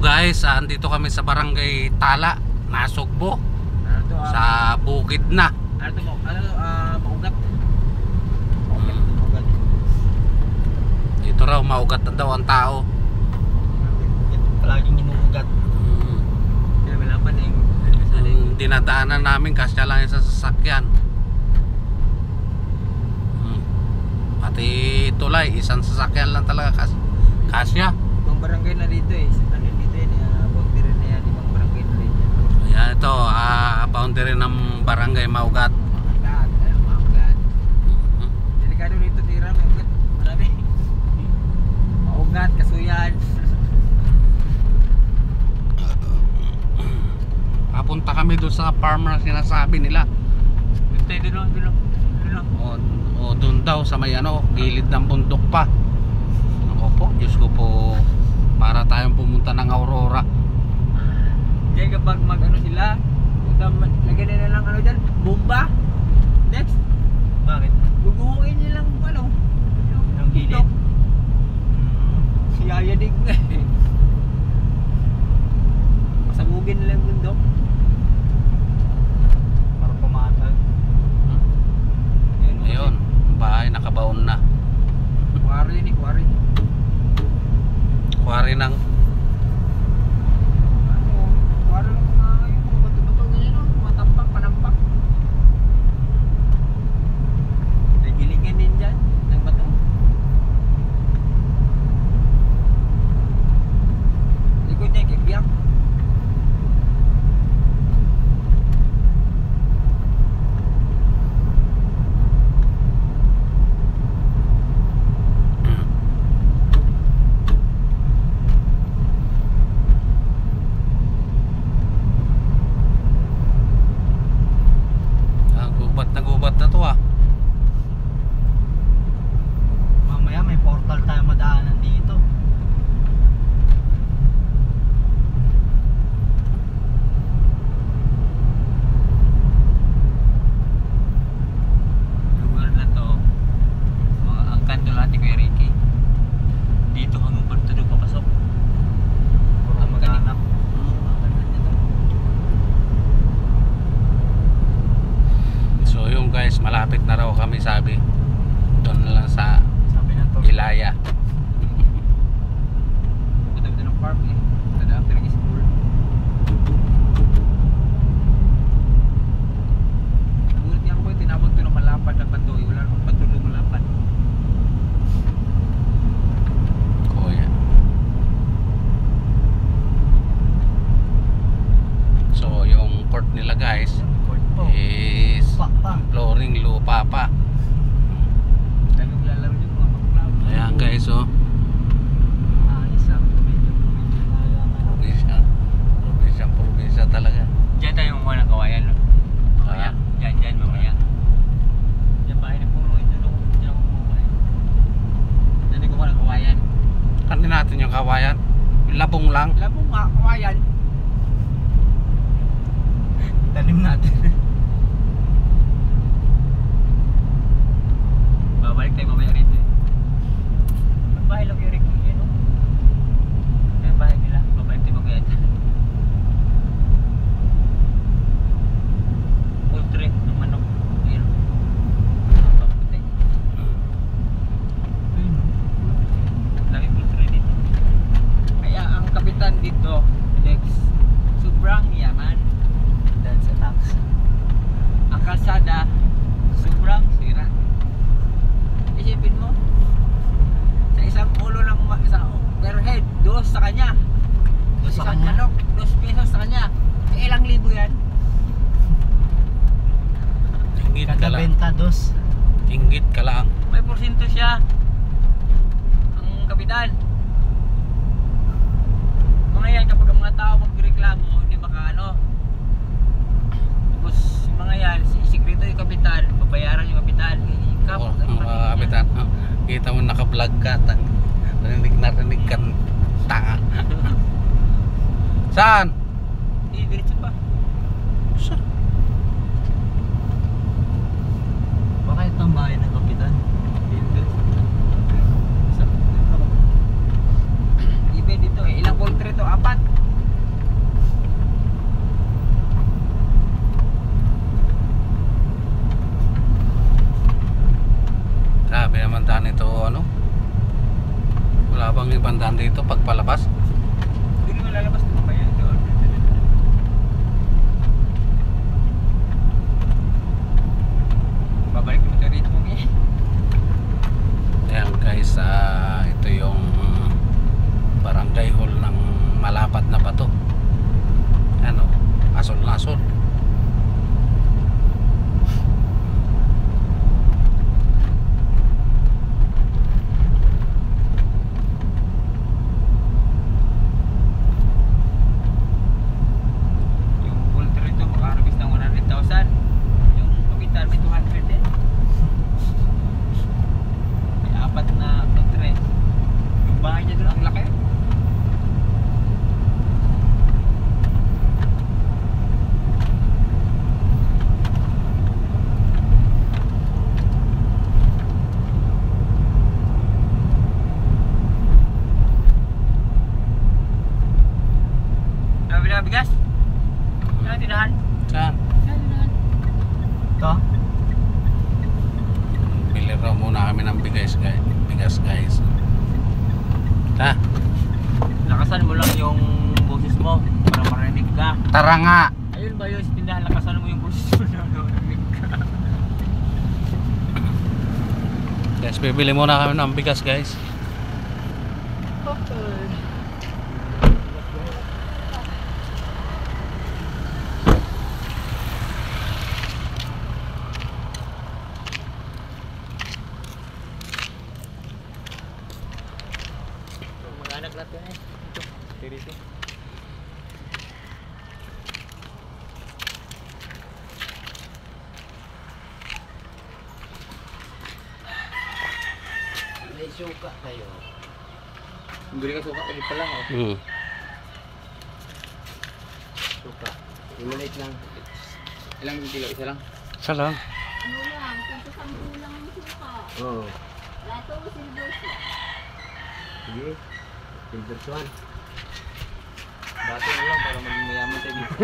guys, andito kami sa barangay Tala, Nasugbo. Ano to? Sa bukid na. Ano to? Maugat. Maugat. Dito raw maugat na daw ang tao. Palaging inuugat. Kaya malapan eh. Yung dinadaanan namin kasya lang yung sa sasakyan. Pati tulay, isang sasakyan lang talaga kasya. Itong barangay na dito eh. Ano dito yun? Boundary na yan. Ibang barangay na rin yan. Ayan ito, boundary ng barangay Maugat. Maugat. Maugat. Delikado rito tira. Maugat. Marami. Maugat. Kasuyan. Papunta kami doon sa farmer na sinasabi nila. Doon. O doon daw sa may gilid ng bundok pa. Opo, Diyos ko po, para tayong pumunta ng Aurora. Diyan kapag sila, lagyan nila lang dyan, bomba. Next. Bakit? Guguhin nilang yung gilid. Siyayanig na eh. Pasabugin nila yung bundok. Para pumatag. Ayun, bahay nakabaon na. Quarry ni quarry. Kuwari ng Quarry ng mga bato-bato ganyan mga tampak, panampak. May gilingan din dyan ng bato. Likod niya kibiyak. nagubat na to Mamaya may portal tayo madaanan dito. Lugar na to, ang kanto natin kay Ricky. Dito hanggang pagtulog papasok. Ang magaling. So yung guys, malapit na raw kami sabi. Doon na lang sa Ilaya. Punta ng farm eh. Tadaan ka nag-school. Nagulat niya ako ba tinabot to ng malapad ng bandoy. Wala namang patulong malapad. Kuya. So yung court nila guys is flooring lupa pa. Talagang lalaro yung mga maklab. Ayan guys Isang probinsya talaga. Diyan tayo mga ng kawayan. Mamaya. Diyan mamaya. Diyan bahay ni Pulo ito no. Diyan ako kumain. Diyan ko ng kawayan. Kanin natin yung kawayan. Yung labong lang. Labong nga kawayan. Tanim natin. Babalik tayo mamaya rito eh. Magbahay lang yung Ricky yun. Kaya bahay nila. Babalik tayo mamaya dyan. Poultry ng manok. Ayan. Paputik. Lagi poultry dito. Kaya ang kapitan dito, Lex, sobrang yaman. Dahil sa tax. Ang kalsada, sobrang sira. Isipin mo, sa isang ulo ng per head, 2 sa kanya. Isang manok, 2 pesos sa kanya. Ilang libo yan? Tinggit ka lang. Benta 2. Tinggit ka lang. May porsyento siya. Ang kapitan. Mga yan, kapag ang mga tao magreklamo, hindi makaano. Tapos yung mga yan, sikreto yung kapitan, babayaran yung kapitan. Kapitan, kita mo naka-vlog ka, narinig ka, tanga. Saan? Diretso pa. Saan? Baka itong bahay ng kapitan. Ibe dito eh, ilang poultry to? 4. pagpalabas. Hindi naman lalabas naman kayo doon. Babalik mo rito mo eh. Ayan guys, ito yung barangay hall ng Malapad na Bato. Ano, asol na asol. Yung poultry rito makaharvest ng 100,000. Yung kapital may 200 din. May 4 na poultry. Yung bahay niya doon ang laki. Sabi na bigas? Saan tinahan? Saan? Saan tinahan? Ito? Bili raw muna kami ng bigas guys. Ta, Lakasan mo lang yung boses mo para marinig ka. tara nga. Ayun ba yun sa tindahan? Lakasan mo yung boses mo na marinig ka. Guys, bibili muna kami ng bigas guys. Okay. Mag-anak natin eh. Ito, dito. May suka kayo. Bili ka suka, ulit pa lang oh. Hmm. Suka. Imulit lang. Ilang kilo? Isa lang? Isa lang. Ano lang, kung 10 lang ang suka. Oo. Lato ko silver siya. Sige. Silver swan. Dati na lang para maging mayaman tayo dito.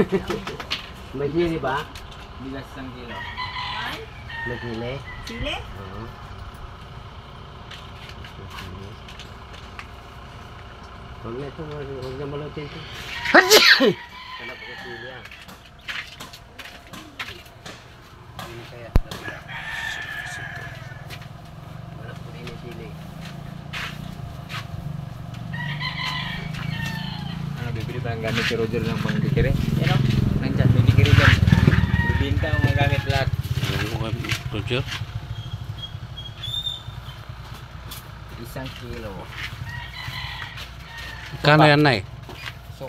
May sili ba? Bigas 1 kilo. Ay, May sili? sili? Oo. May sili. Huwag na ito. Huwag na malutin ito. Hanap ko sili ah. Hindi kaya. Hanap ko rin yung sili. Ano, bibili pa ng gamit si Roger ng pang dikiri? Yan o, nandyan, may dikiri dyan. Bibinta ang mga gamit lahat. Ano mo kay Roger? 1 kilo. Kano yan na eh? So,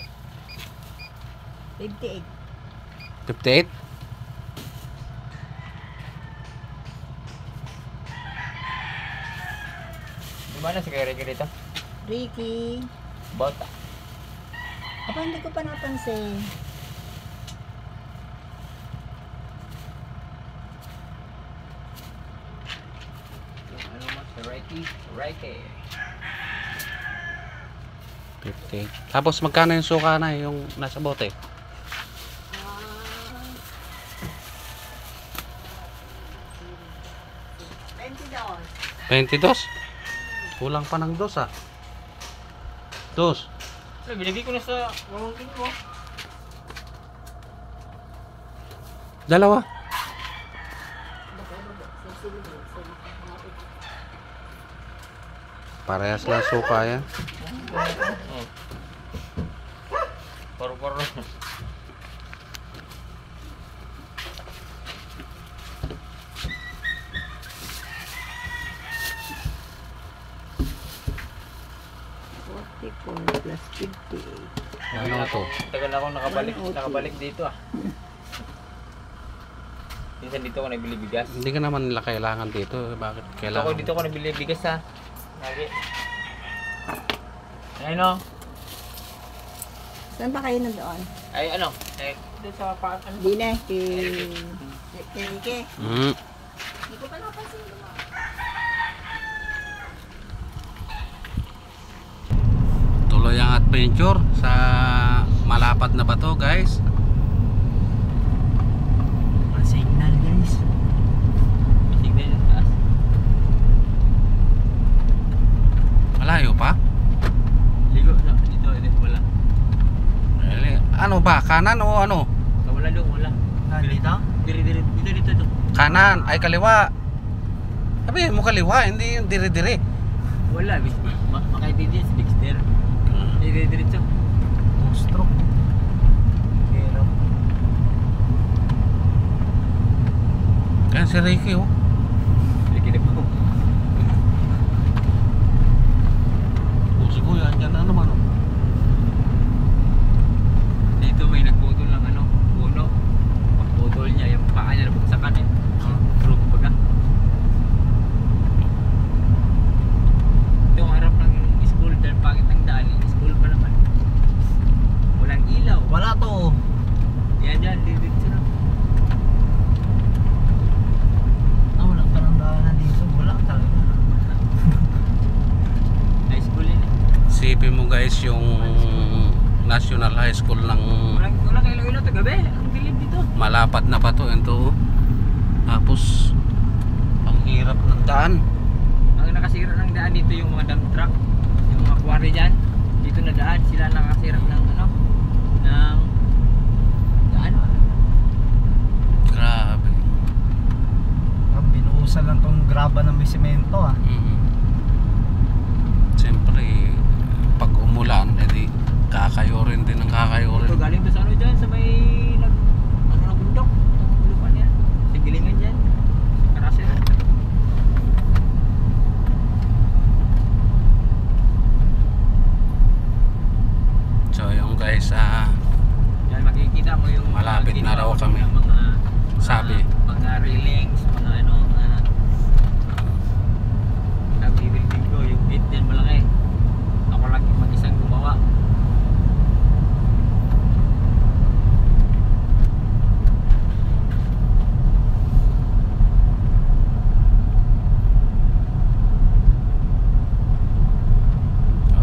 58. 58? di ba na si Kaya dito? Ricky. Bota. Apa, hindi ko pa napansin. Ano mo? Si Ricky? Ricky. 58. Tapos magkano yung suka na yung nasa bote? $20. 22? Kulang pa ng 2 ah. 2. So, binigay ko na sa mamangkin ko. Dalawa. Parehas lang suka yan. Oh. Paro-paro. Plus 58. Ano to? Tagal ako nakabalik dito ah. Minsan dito ako nabili bigas. Hindi ka naman nila kailangan dito. Bakit kailangan? Dito ako nabili bigas ha. Lagi. Ayun o. Saan pa kayo na doon? Ay ano? Dito sa paat ano? Di na, kay Ricky. Hmm. Hindi ko pa napansin. Tuloy ang adventure sa Malapad na Bato guys. Signal guys. May signal yung taas. Malayo pa? Ligo ano ba? Kanan o ano? Wala doon, wala. Dito? Dito. Kanan, ay kaliwa. Sabi mo kaliwa, hindi yung dire-dire. Wala, makaibigin si Dexter. Diretso. Stroke. Pero, Kaya si Ricky oh. Likinip mo. Si Kuya, andyan na naman oh. Dito may nagputol ng ano, puno. Pagputol niya, yung paa niya nabuksakan eh. True baga. Ito ang harap ng school dahil pangit ng daan. Yung school pa naman. Walang ilaw. wala to. Yan dyan, dito na. Wala pa ng daanan dito. Wala talaga. High school yun eh. Sipin mo guys yung National High School ng Walang ilaw-ilaw ito gabi. Ang dilim dito. malapad na pa to. Ito oh. Tapos ang hirap ng daan. Ang nakasira ng daan dito yung mga dump truck. Yung mga quarry dyan. Dito na daan. Sila nakasira ng ano. Ng daan. Grabe. Binuusan lang tong graba ng may semento ah. Siyempre pag umulan edi kakayorin din ng kakayorin. Ito galing to sa ano dyan. Sa may ano na bundok. Lupan yan. Sa gilingan dyan. Sa karasera. So yung guys Yan makikita mo yung Malapit na raw ginawa kami. ng mga Sabi. mga railings, mga ano, nag-building ko, yung gate dyan malaki. Ako lang yung mag-isang gumawa.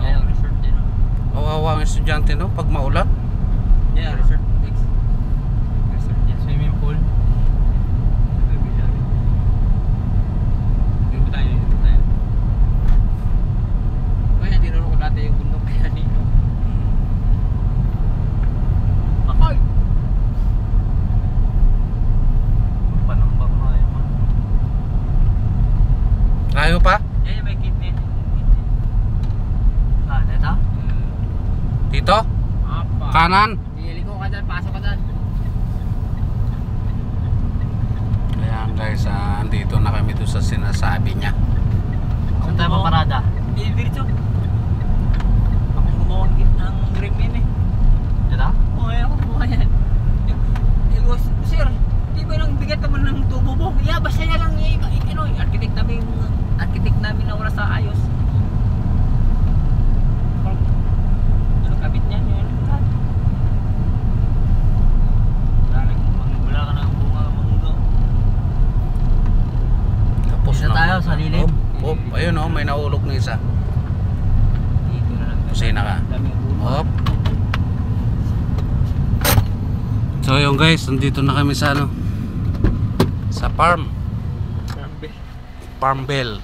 Yan ang resort dyan. Kawawa ang estudyante no pag maulan. Yan, resort Dex. Resort dyan. Swimming pool. Dito tayo. Kaya tinuro ko dati yung bundok kaya dito. Akoy! Panambak na yun man. Layo pa? Yan yung may kidney. Ito? Dito? Apa? Kanan? Liko ka dyan, pasok ka dyan. Ayan guys, andito na kami doon sa sinasabi niya. Saan tayo paparada? Diretso. Akong gumawa ng rim yan eh. Dito? Oo, ako gumawa yan. Sir, di ba lang bigat naman ng tubo mo? Yeah, basta niya lang ano, architect namin na wala sa ayos. Ano kabit niyan yun? Wala ka ng bunga mangga. Tapos Isa na. tayo sa lilim. Hop, ayun oh, may naulog na isa. Dito na lang. Kusina ka. Dami ng bunga. Hop. So yun guys, nandito na kami sa ano, sa Farm Bell.